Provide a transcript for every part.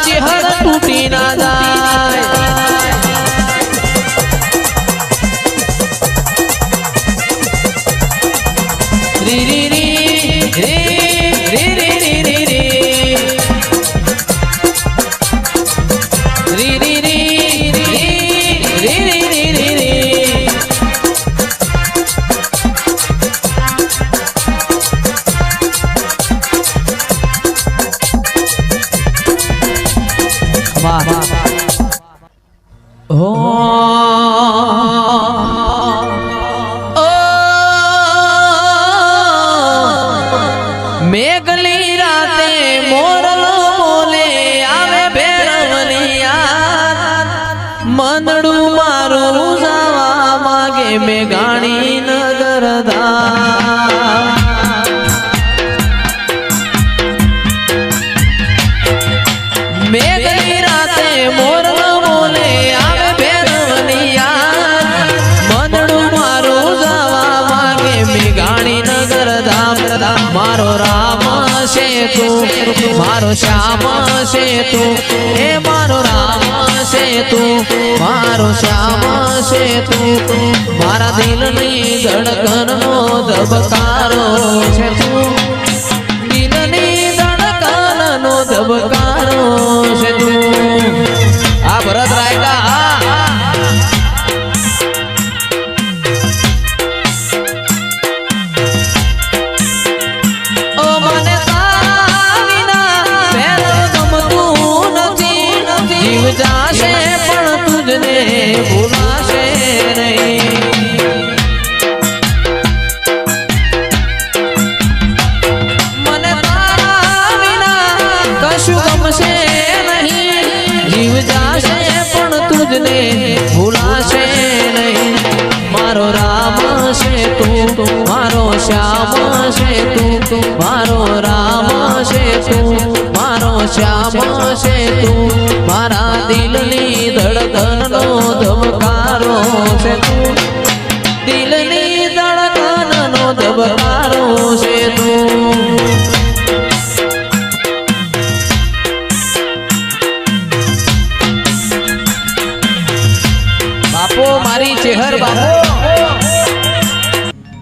ચેહર તૂટી ના જાય રી રી રી રી રી રી રી રી રી રી મેઘલી રાતે મોરલો બોલે આવે ભેરવલિયા મંદડું મારું જાવા માગે મેઘાણી નગર મેઘલી રાતે મોરલો બોલે આવે ભેરવલિયા મંદડું મારું જાવા માગે મેઘાણી નગર ધામ મારો રામ છે તું મારો શ્યામ છે તું હે મારો રામ છે તું મારો શ્યામ છે તું મારા દિલની ધડકનનો ધબકારો છે તું દિલની ધડકનનો ધબકારો છે તું આ ભરત રાયકા જાશે પણ તુજને ભૂલાશે નહીં મને તારા વિના કશું ગમશે નહીં જીવ જાશે પણ તુજને ભૂલાશે નહીં મારો રામ છે તું મારો શ્યામ છે તું મારો રામ છે તું મારો શ્યામ છે તું મારા દિલની ધડકનનો ધબકારો છે તું દિલની ધડકનનો ધબકારો છે તું બાપો મારી ચેહર બાપો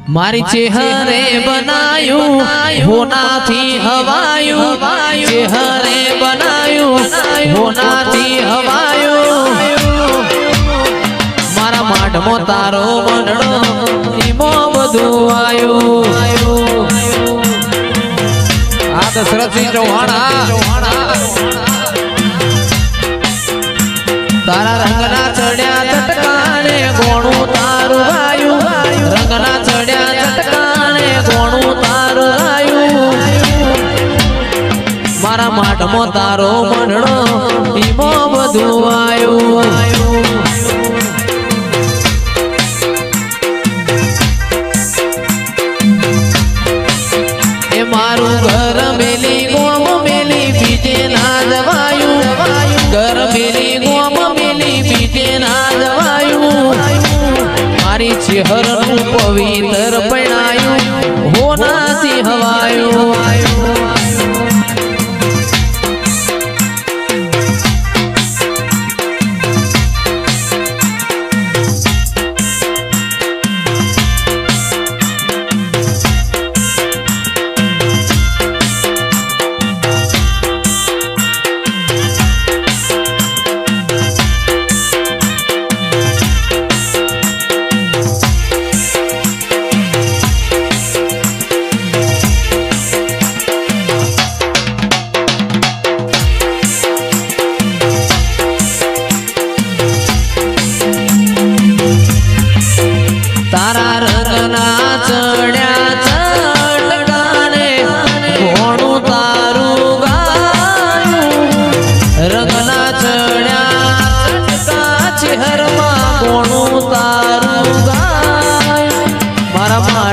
મારી ચેહરે બનાયું હોનાથી હવાયું ચેહરે બનાયું હોનાથી હવાયું મારા માઢમાં તારો મંડળો ઈમો બધું આયું આ દશરથસિંહ ચૌહાણ તારા રંગના ચડ્યા ચટકાને ગોણું તારું આયું રંગના ચડ્યા ચટકાને ગોણું તારું આયું મારા માઢમાં તારો મંડળો ઈમો બધું આયું એ મારું ઘર મેલી ગોમ મેલી બીજે ના જવાયું ઘર મેલી ગોમ મેલી બીજે ના જવાયું મારી ચેહરનું પવિત્ર પૈણાયું હોનાથી હવાયું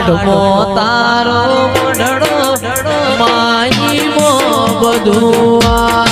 માઢમો તારો મઢડો માઈ મો બધું